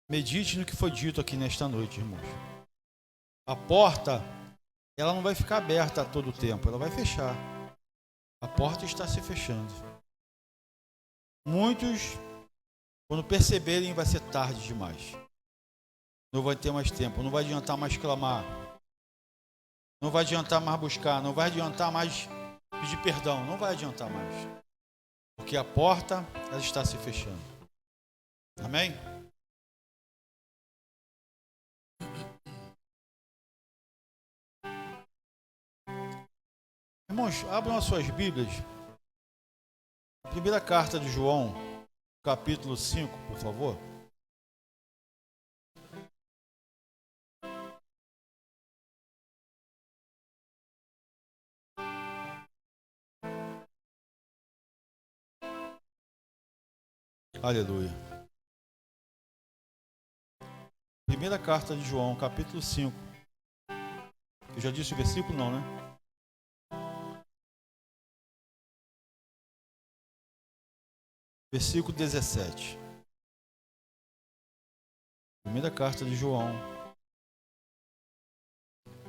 Medite no que foi dito aqui nesta noite, irmãos. A porta, ela não vai ficar aberta a todo tempo, ela vai fechar. A porta está se fechando. Muitos, quando perceberem, vai ser tarde demais. Não vai ter mais tempo, não vai adiantar mais clamar. Não vai adiantar mais buscar, não vai adiantar mais pedir perdão, não vai adiantar mais. Porque a porta, ela está se fechando. Amém? Irmãos, abram as suas Bíblias. A primeira carta de João, capítulo 5, por favor. Aleluia. Primeira carta de João, capítulo 5. Eu já disse o versículo, não, né? Versículo 17. Primeira carta de João,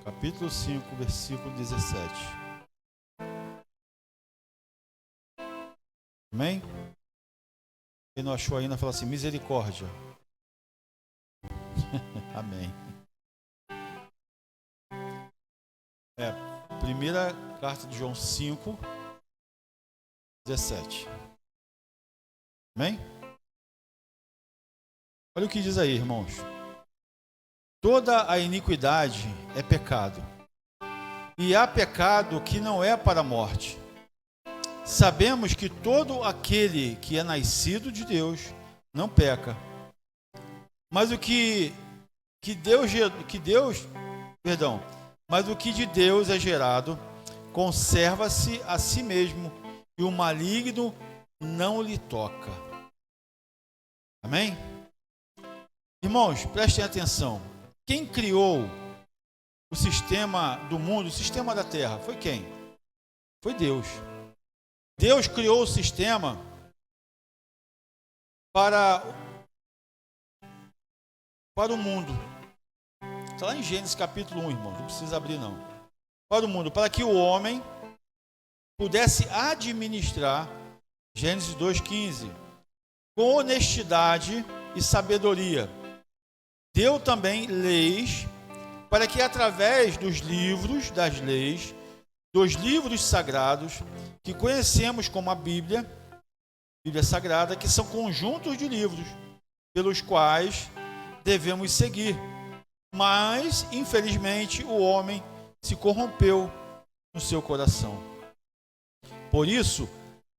capítulo 5, versículo 17. Amém? Quem não achou ainda, fala assim, misericórdia. Amém. Primeira carta de João 5, 17. Amém? Olha o que diz aí, irmãos. Toda a iniquidade é pecado, e há pecado que não é para a morte. Sabemos que todo aquele que é nascido de Deus não peca. Mas o que de Deus é gerado, conserva-se a si mesmo, e o maligno não lhe toca. Amém? Irmãos, prestem atenção. Quem criou o sistema do mundo, o sistema da terra? Foi quem? Foi Deus. Deus criou o sistema para o mundo. Está lá em Gênesis capítulo 1, irmão. Não precisa abrir, não. Para o mundo, para que o homem pudesse administrar, Gênesis 2,15, com honestidade e sabedoria. Deu também leis para que através dos livros das leis, dos livros sagrados, que conhecemos como a Bíblia Sagrada, que são conjuntos de livros pelos quais devemos seguir. Mas, infelizmente, o homem se corrompeu no seu coração. Por isso,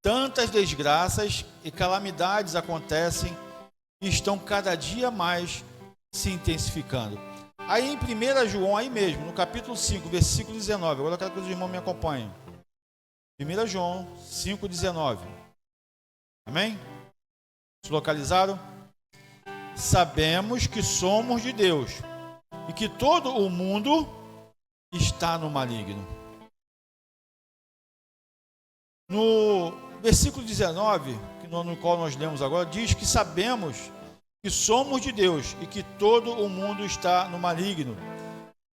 tantas desgraças e calamidades acontecem e estão cada dia mais se intensificando. Aí em 1 João, aí mesmo, no capítulo 5, versículo 19, agora eu quero que os irmãos me acompanhem. 1 João 5, 19. Amém? Se localizaram? Sabemos que somos de Deus e que todo o mundo está no maligno. No versículo 19, no qual nós lemos agora, diz que sabemos que somos de Deus e que todo o mundo está no maligno.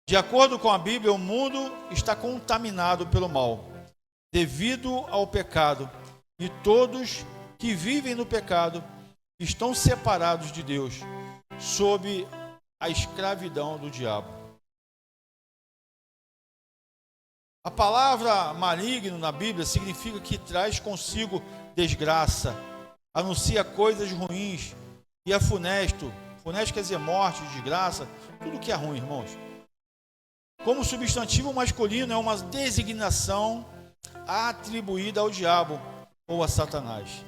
De acordo com a Bíblia, o mundo está contaminado pelo mal, devido ao pecado, e todos que vivem no pecado estão separados de Deus, sob a escravidão do diabo. A palavra maligno na Bíblia significa que traz consigo desgraça, anuncia coisas ruins e é funesto. Funesto quer dizer morte, desgraça, tudo que é ruim, irmãos. Como substantivo masculino, é uma designação atribuída ao diabo ou a Satanás.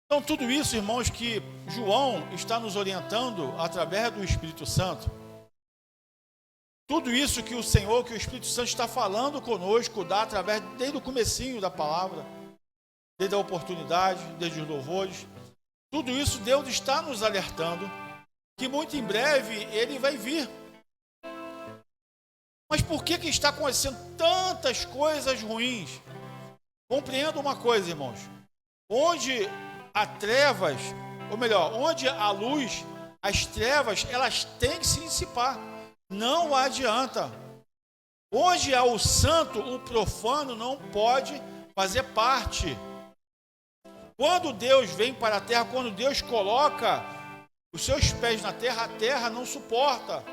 Então, tudo isso, irmãos, que João está nos orientando através do Espírito Santo, tudo isso que o Senhor, que o Espírito Santo está falando conosco, dá através, desde o comecinho da palavra, desde a oportunidade, desde os louvores, tudo isso Deus está nos alertando que muito em breve Ele vai vir. Mas por que está acontecendo tantas coisas ruins? Compreenda uma coisa, irmãos. Onde há trevas, ou melhor, onde há luz, As trevas, elas têm que se dissipar. Não adianta. Onde há o santo, o profano não pode fazer parte. Quando Deus vem para a terra, quando Deus coloca os seus pés na terra, a terra não suporta.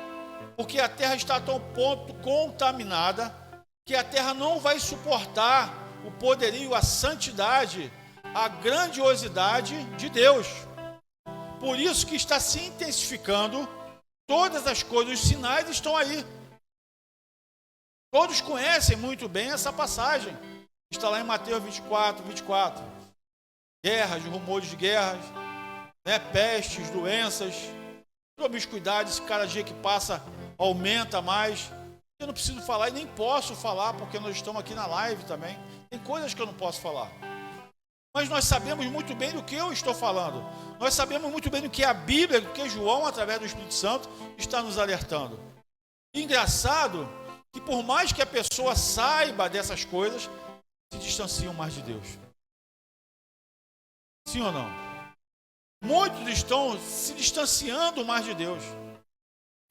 Porque a terra está a tal ponto contaminada que a terra não vai suportar o poderio, a santidade, a grandiosidade de Deus. Por isso que está se intensificando todas as coisas, os sinais estão aí. Todos conhecem muito bem essa passagem. Está lá em Mateus 24. Guerras, rumores de guerras, pestes, doenças, promiscuidade, esse cada dia que passa aumenta mais. Eu não preciso falar e nem posso falar, porque nós estamos aqui na live também. Tem coisas que eu não posso falar. Mas nós sabemos muito bem do que eu estou falando. Nós sabemos muito bem do que a Bíblia, do que João, através do Espírito Santo, está nos alertando. Engraçado que por mais que a pessoa saiba dessas coisas, se distanciam mais de Deus. Sim ou não? Muitos estão se distanciando mais de Deus.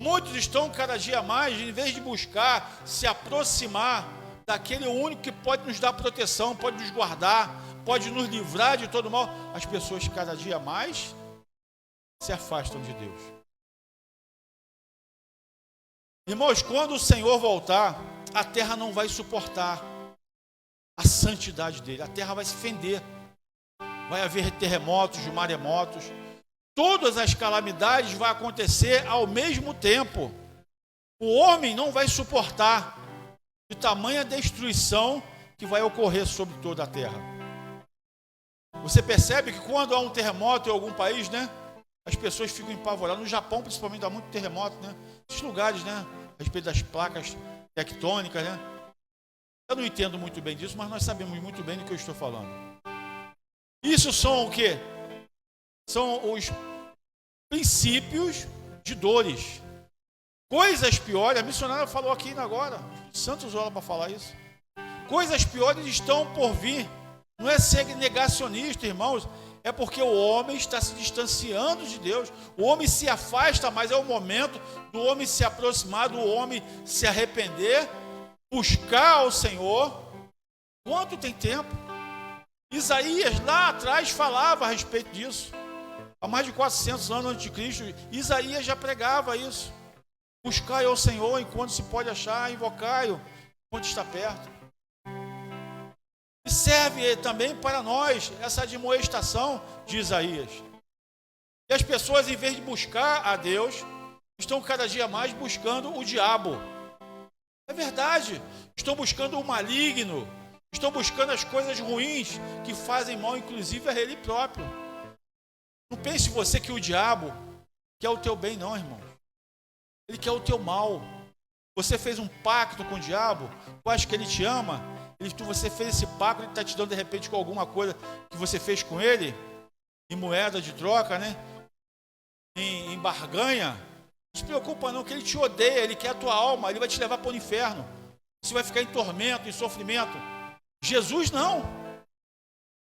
Muitos estão cada dia mais, em vez de buscar se aproximar daquele único que pode nos dar proteção, pode nos guardar, pode nos livrar de todo mal, as pessoas cada dia mais se afastam de Deus. Irmãos, quando o Senhor voltar, a terra não vai suportar a santidade dele, a terra vai se fender, vai haver terremotos, maremotos, todas as calamidades vão acontecer ao mesmo tempo. O homem não vai suportar de tamanha destruição que vai ocorrer sobre toda a terra. Você percebe que quando há um terremoto em algum país, as pessoas ficam empavoradas. No Japão, principalmente, dá muito terremoto, Esses lugares, a respeito das placas tectônicas, Eu não entendo muito bem disso, mas nós sabemos muito bem do que eu estou falando. Isso são o quê? São os princípios de dores. Coisas piores, a missionária falou aqui agora, Santos olha para falar isso. Coisas piores estão por vir. Não é ser negacionista, irmãos, é porque o homem está se distanciando de Deus. O homem se afasta, mas é o momento do homem se aproximar, do homem se arrepender, buscar ao Senhor. Quanto tem tempo? Isaías lá atrás falava a respeito disso. Há mais de 400 anos antes de Cristo, Isaías já pregava isso. Buscai ao Senhor enquanto se pode achar, invocai-o enquanto está perto. E serve também para nós essa admoestação de Isaías. E as pessoas, em vez de buscar a Deus, estão cada dia mais buscando o diabo. É verdade, estão buscando o maligno, estão buscando as coisas ruins que fazem mal, inclusive a ele próprio. Não pense você que o diabo quer o teu bem, não, irmão. Ele quer o teu mal. Você fez um pacto com o diabo, eu acho que ele te ama. Você fez esse pacto, ele está te dando de repente com alguma coisa que você fez com ele, em moeda de troca, em barganha. Não se preocupa não, que ele te odeia, ele quer a tua alma, ele vai te levar para o inferno. Você vai ficar em tormento, em sofrimento. Jesus não.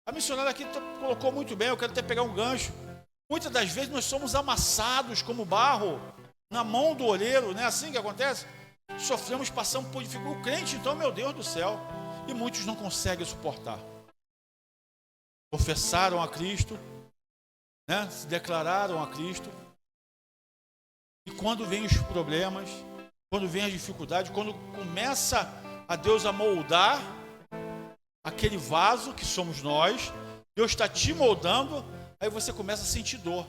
A missionária aqui colocou muito bem, eu quero até pegar um gancho. Muitas das vezes nós somos amassados como barro na mão do olheiro, não é assim que acontece? Sofremos, passamos por dificuldade. O crente, então, meu Deus do céu, e muitos não conseguem suportar. Confessaram a Cristo, se declararam a Cristo, e quando vêm os problemas, quando vêm as dificuldades, quando começa a Deus a moldar aquele vaso que somos nós, Deus está te moldando, aí você começa a sentir dor.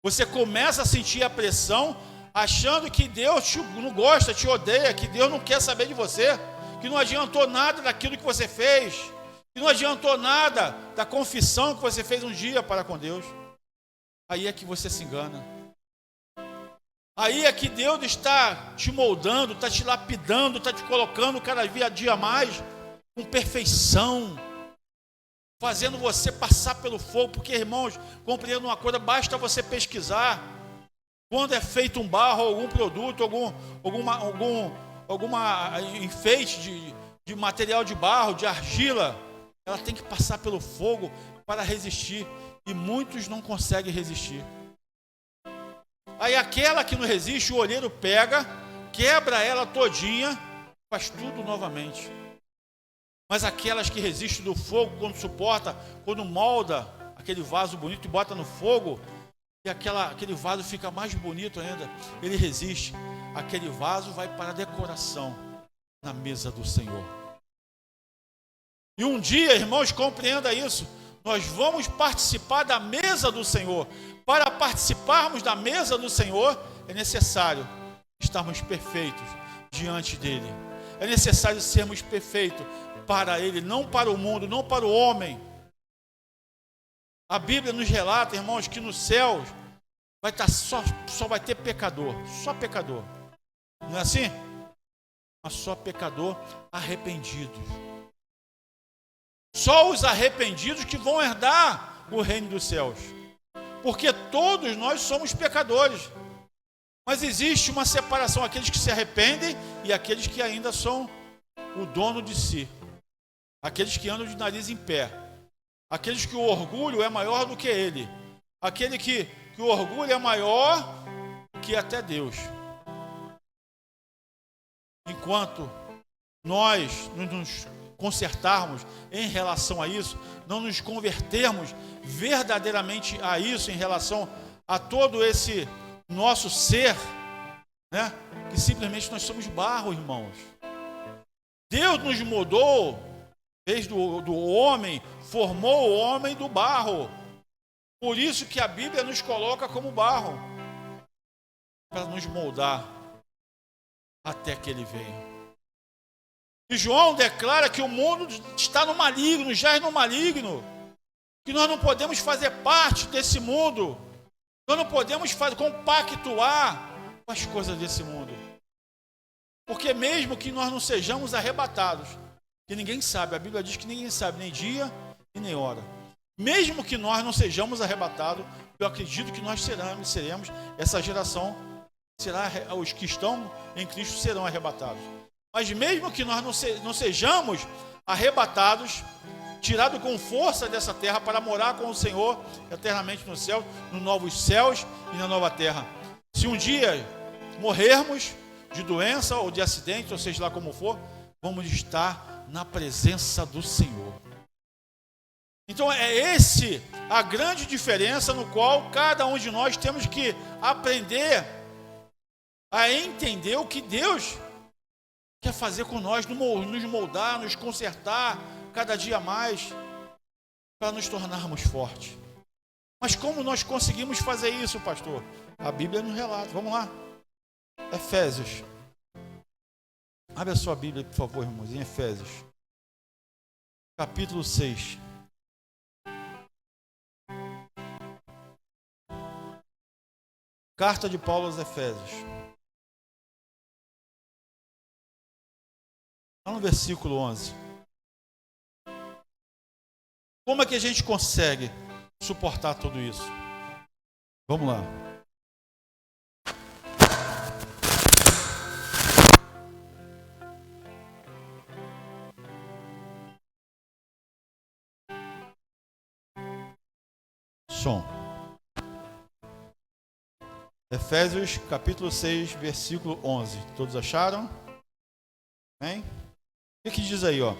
Você começa a sentir a pressão, achando que Deus não gosta, te odeia, que Deus não quer saber de você, que não adiantou nada daquilo que você fez, que não adiantou nada da confissão que você fez um dia para com Deus. Aí é que você se engana. Aí é que Deus está te moldando, está te lapidando, está te colocando cada dia mais com perfeição, fazendo você passar pelo fogo, porque, irmãos, compreendam uma coisa, basta você pesquisar quando é feito um barro, algum produto, alguma enfeite de material de barro, de argila, ela tem que passar pelo fogo para resistir, e muitos não conseguem resistir. Aí aquela que não resiste, o olheiro pega, quebra ela todinha, faz tudo novamente. Mas aquelas que resistem do fogo, quando suporta, quando molda aquele vaso bonito e bota no fogo, e aquele vaso fica mais bonito ainda, ele resiste. Aquele vaso vai para a decoração na mesa do Senhor. E um dia, irmãos, compreenda isso, nós vamos participar da mesa do Senhor. Para participarmos da mesa do Senhor, é necessário estarmos perfeitos diante dele. É necessário sermos perfeitos para ele, não para o mundo, não para o homem. A Bíblia nos relata, irmãos, que nos céus vai estar só vai ter pecador, só pecador. Não é assim? Mas só pecador arrependido. Só os arrependidos que vão herdar o reino dos céus. Porque todos nós somos pecadores. Mas existe uma separação, aqueles que se arrependem e aqueles que ainda são o dono de si. Aqueles que andam de nariz em pé. Aqueles que o orgulho é maior do que ele. Aquele que o orgulho é maior que até Deus. Enquanto nós nos consertarmos em relação a isso, não nos convertermos verdadeiramente a isso em relação a todo esse nosso ser, né? Que simplesmente nós somos barro, irmãos. Deus nos mudou, fez do homem, formou o homem do barro. Por isso que a Bíblia nos coloca como barro, para nos moldar até que ele venha. E João declara que o mundo está no maligno, jaz no maligno, que nós não podemos fazer parte desse mundo, nós não podemos compactuar com as coisas desse mundo, porque mesmo que nós não sejamos arrebatados, que ninguém sabe, a Bíblia diz que ninguém sabe nem dia e nem hora, mesmo que nós não sejamos arrebatados, eu acredito que nós seremos essa geração, os que estão em Cristo serão arrebatados. Mas mesmo que nós não sejamos arrebatados, tirados com força dessa terra para morar com o Senhor eternamente no céu, nos novos céus e na nova terra. Se um dia morrermos de doença ou de acidente, ou seja lá como for, vamos estar na presença do Senhor. Então é esse a grande diferença no qual cada um de nós temos que aprender a entender o que Deus quer fazer com nós, nos moldar, nos consertar cada dia mais, para nos tornarmos fortes. Mas como nós conseguimos fazer isso, pastor? A Bíblia nos relata. Vamos lá. Efésios. Abre a sua Bíblia, por favor, irmãos, em Efésios. Capítulo 6. Carta de Paulo aos Efésios. Lá no versículo 11. Como é que a gente consegue suportar tudo isso? Vamos lá. Som. Efésios capítulo 6, versículo 11. Todos acharam? Amém? O que diz aí, ó?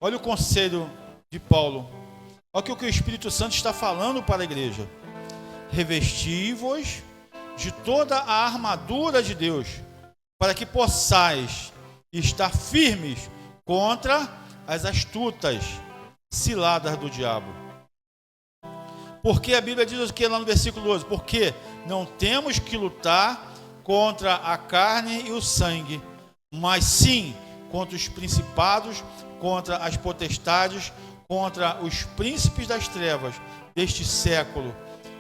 Olha o conselho de Paulo. Olha o que o Espírito Santo está falando para a igreja. Revesti-vos de toda a armadura de Deus, para que possais estar firmes contra as astutas ciladas do diabo. Porque a Bíblia diz aqui lá no versículo 12, porque não temos que lutar contra a carne e o sangue, mas sim contra os principados, contra as potestades, contra os príncipes das trevas deste século,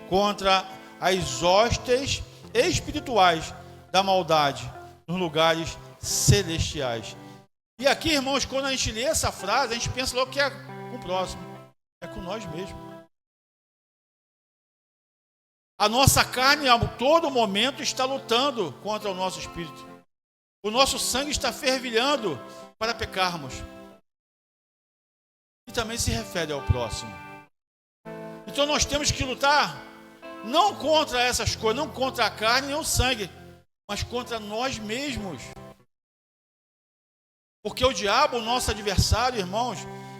contra as hostes espirituais da maldade nos lugares celestiais. E aqui, irmãos, quando a gente lê essa frase, a gente pensa logo que é com o próximo, é com nós mesmos. A nossa carne a todo momento está lutando contra o nosso espírito. O nosso sangue está fervilhando para pecarmos. E também se refere ao próximo. Então nós temos que lutar não contra essas coisas, não contra a carne nem o sangue, mas contra nós mesmos. Porque o diabo, o nosso adversário, irmãos,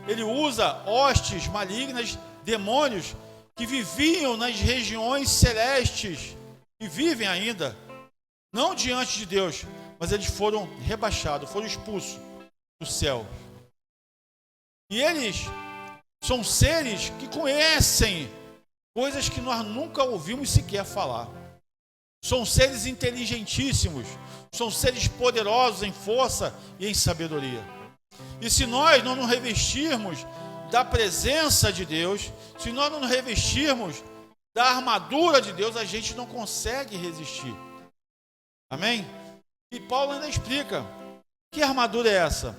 ele usa hostes malignas, demônios, que viviam nas regiões celestes, e vivem ainda, não diante de Deus, mas eles foram rebaixados, foram expulsos do céu. E eles são seres que conhecem coisas que nós nunca ouvimos sequer falar. São seres inteligentíssimos, são seres poderosos em força e em sabedoria. E se nós não nos revestirmos da presença de Deus, se nós não nos revestirmos da armadura de Deus, a gente não consegue resistir. Amém? E Paulo ainda explica, que armadura é essa?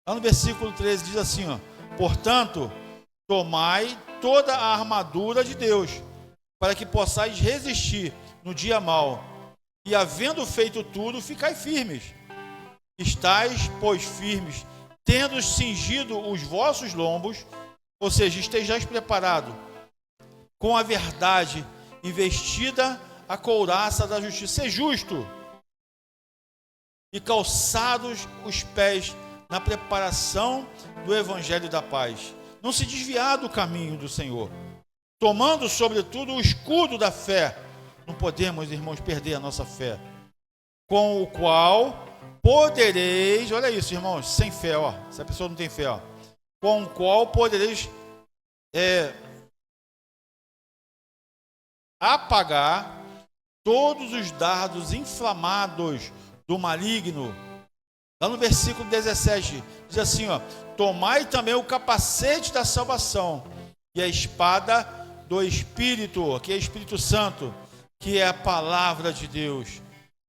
Lá no versículo 13 diz assim, ó, portanto, tomai toda a armadura de Deus, para que possais resistir no dia mau, e havendo feito tudo, ficai firmes. Estais, pois, firmes, tendo cingido os vossos lombos, ou seja, estejais preparados, com a verdade, investida a couraça da justiça, ser justo, e calçados os pés na preparação do evangelho da paz. Não se desviar do caminho do Senhor, tomando sobretudo o escudo da fé. Não podemos, irmãos, perder a nossa fé, com o qual podereis, olha isso, irmãos, sem fé, ó, se a pessoa não tem fé, ó, com o qual podereis apagar todos os dardos inflamados do maligno. Lá no versículo 17, diz assim, ó, tomai também o capacete da salvação e a espada do Espírito, que é Espírito Santo, que é a palavra de Deus.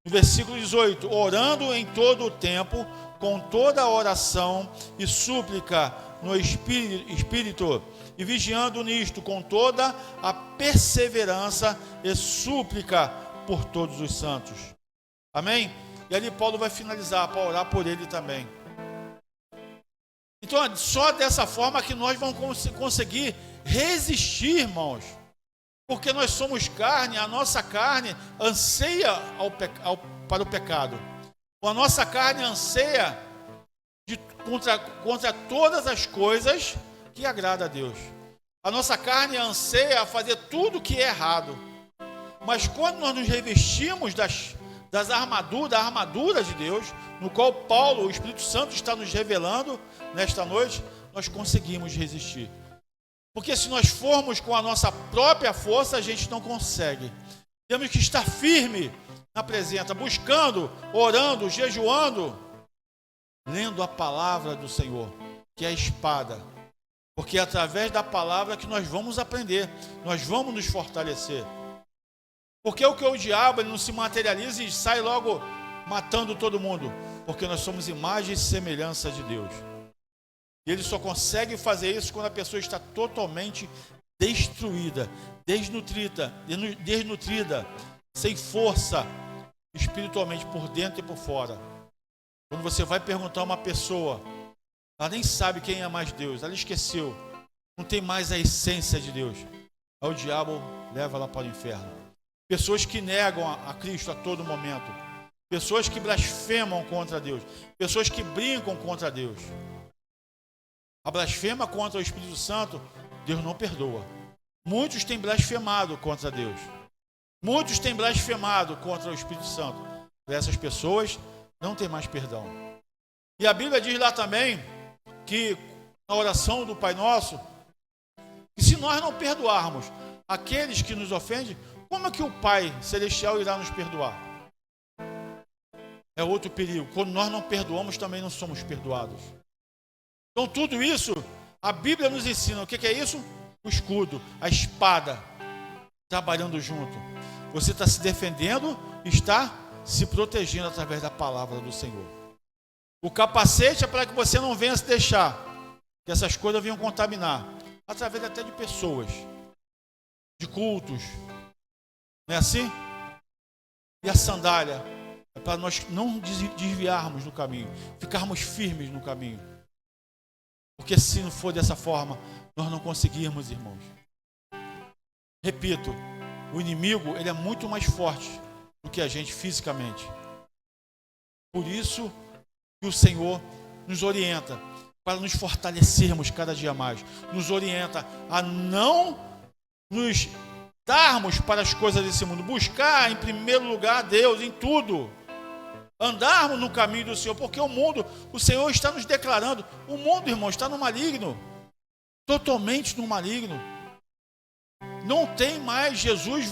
No versículo 18, orando em todo o tempo, com toda a oração e súplica no Espírito, e vigiando nisto com toda a perseverança e súplica por todos os santos. Amém? E ali Paulo vai finalizar para orar por ele também. Então, só dessa forma que nós vamos conseguir resistir, irmãos. Porque nós somos carne, a nossa carne anseia para o pecado. A nossa carne anseia contra todas as coisas que agrada a Deus. A nossa carne anseia fazer tudo que é errado. Mas quando nós nos revestimos da armadura de Deus, no qual Paulo, o Espírito Santo, está nos revelando nesta noite, nós conseguimos resistir. Porque se nós formos com a nossa própria força, a gente não consegue. Temos que estar firme na presença, buscando, orando, jejuando, lendo a palavra do Senhor, que é a espada. Porque é através da palavra que nós vamos aprender, nós vamos nos fortalecer. Porque o diabo ele não se materializa e sai logo matando todo mundo. Porque nós somos imagem e semelhança de Deus. E ele só consegue fazer isso quando a pessoa está totalmente destruída, desnutrida, sem força, espiritualmente por dentro e por fora. Quando você vai perguntar a uma pessoa, ela nem sabe quem é mais Deus, ela esqueceu, não tem mais a essência de Deus. Aí o diabo leva ela para o inferno. Pessoas que negam a Cristo a todo momento, pessoas que blasfemam contra Deus, pessoas que brincam contra Deus. A blasfema contra o Espírito Santo, Deus não perdoa. Muitos têm blasfemado contra Deus. Muitos têm blasfemado contra o Espírito Santo. Essas pessoas não têm mais perdão. E a Bíblia diz lá também que na oração do Pai Nosso, que se nós não perdoarmos aqueles que nos ofendem, como é que o Pai Celestial irá nos perdoar? É outro perigo. Quando nós não perdoamos, também não somos perdoados. Então tudo isso, a Bíblia nos ensina. O que é isso? O escudo, a espada, trabalhando junto. Você está se defendendo, está se protegendo através da palavra do Senhor. O capacete é para que você não venha se deixar, que essas coisas venham contaminar, através até de pessoas, de cultos. Não é assim? E a sandália é para nós não desviarmos no caminho, ficarmos firmes no caminho. Porque se não for dessa forma, nós não conseguirmos, irmãos. Repito, o inimigo, ele é muito mais forte do que a gente fisicamente. Por isso que o Senhor nos orienta para nos fortalecermos cada dia mais. Nos orienta a não nos darmos para as coisas desse mundo. Buscar em primeiro lugar Deus em tudo. Andarmos no caminho do Senhor. Porque o mundo, o Senhor está nos declarando. O mundo, irmão, está no maligno. Totalmente no maligno. Não tem mais Jesus,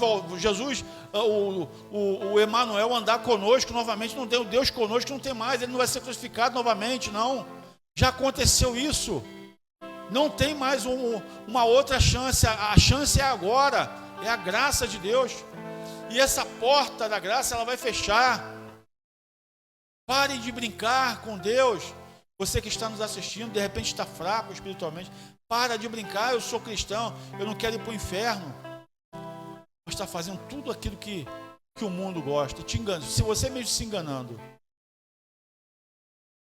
o Emanuel andar conosco novamente. Não tem o Deus conosco, não tem mais. Ele não vai ser crucificado novamente, não. Já aconteceu isso. Não tem mais uma outra chance. A chance é agora. É a graça de Deus. E essa porta da graça, ela vai fechar. Parem de brincar com Deus. Você que está nos assistindo, de repente está fraco espiritualmente. Para de brincar, eu sou cristão, eu não quero ir para o inferno. Você está fazendo tudo aquilo que o mundo gosta. Te engana. Se você mesmo se enganando.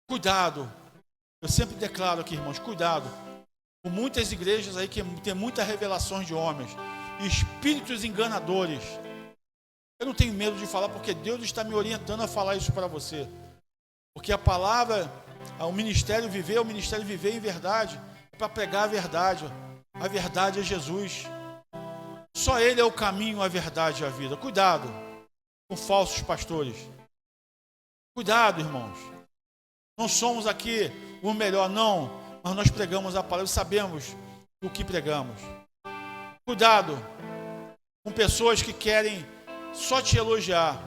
Cuidado. Eu sempre declaro aqui, irmãos, cuidado. Com muitas igrejas aí que tem muitas revelações de homens. Espíritos enganadores. Eu não tenho medo de falar porque Deus está me orientando a falar isso para você. Porque a palavra, o ministério viver em verdade. É para pregar a verdade. A verdade é Jesus. Só Ele é o caminho, a verdade e a vida. Cuidado com falsos pastores. Cuidado, irmãos. Não somos aqui o melhor, não. Mas nós pregamos a palavra, sabemos o que pregamos. Cuidado com pessoas que querem só te elogiar.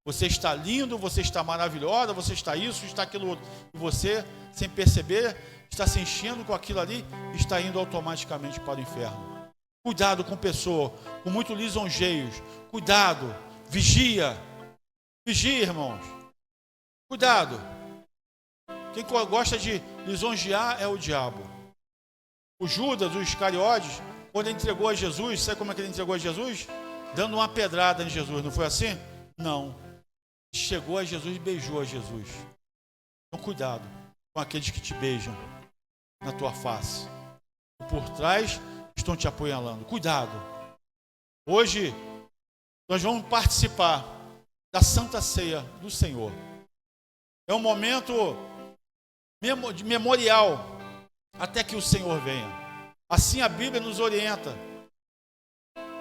Você está lindo, você está maravilhosa, você está isso, está aquilo outro. E você, sem perceber, está se enchendo com aquilo ali e está indo automaticamente para o inferno. Cuidado com pessoas com muito lisonjeios. Cuidado, vigia. Vigia, irmãos. Cuidado. Quem gosta de lisonjear é o diabo. O Judas, o Iscariotes, quando ele entregou a Jesus, sabe como é que ele entregou a Jesus? Dando uma pedrada em Jesus, não foi assim? Não. Chegou a Jesus e beijou a Jesus. Então cuidado com aqueles que te beijam na tua face. Por trás estão te apunhalando. Cuidado. Hoje nós vamos participar da Santa Ceia do Senhor. É um momento de memorial até que o Senhor venha. Assim a Bíblia nos orienta.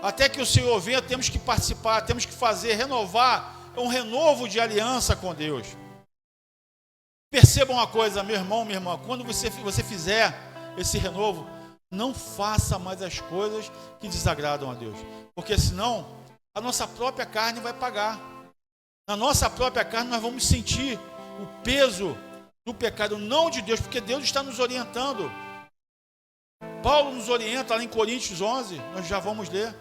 Até que o Senhor venha, temos que participar, temos que fazer, renovar. É um renovo de aliança com Deus. Perceba uma coisa, meu irmão, minha irmã, quando você fizer esse renovo, não faça mais as coisas que desagradam a Deus. Porque senão, a nossa própria carne vai pagar. Na nossa própria carne nós vamos sentir o peso do pecado, não de Deus, porque Deus está nos orientando. Paulo nos orienta lá em Coríntios 11, nós já vamos ler.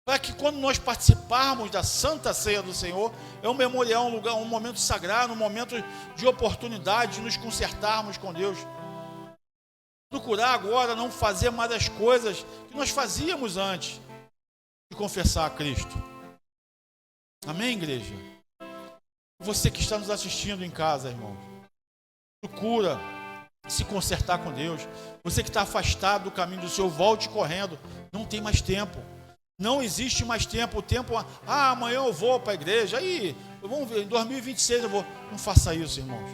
Para que quando nós participarmos da Santa Ceia do Senhor, é um memorial, um lugar, um momento sagrado, um momento de oportunidade de nos consertarmos com Deus. Procurar agora não fazer mais as coisas que nós fazíamos antes de confessar a Cristo. Amém, igreja? Você que está nos assistindo em casa, irmão, procura se consertar com Deus. Você que está afastado do caminho do Senhor, volte correndo. Não tem mais tempo. Não existe mais tempo. O tempo, amanhã eu vou para a igreja. Aí, vamos ver, em 2026 eu vou. Não faça isso, irmãos.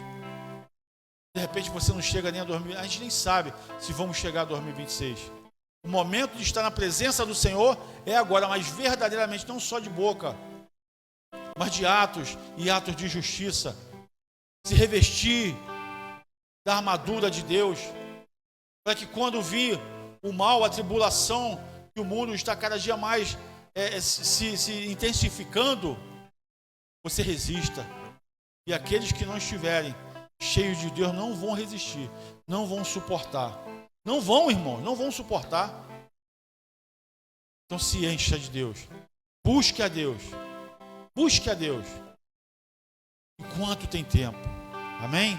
De repente você não chega nem a 2026. A gente nem sabe se vamos chegar a 2026. O momento de estar na presença do Senhor é agora, mas verdadeiramente, não só de boca, mas de atos e atos de justiça. Se revestir da armadura de Deus, para que quando vir o mal, a tribulação, que o mundo está cada dia mais se intensificando, você resista. E aqueles que não estiverem cheios de Deus não vão resistir, não vão suportar. Não vão, irmão, não vão suportar. Então se encha de Deus. Busque a Deus. Busque a Deus. Enquanto tem tempo. Amém?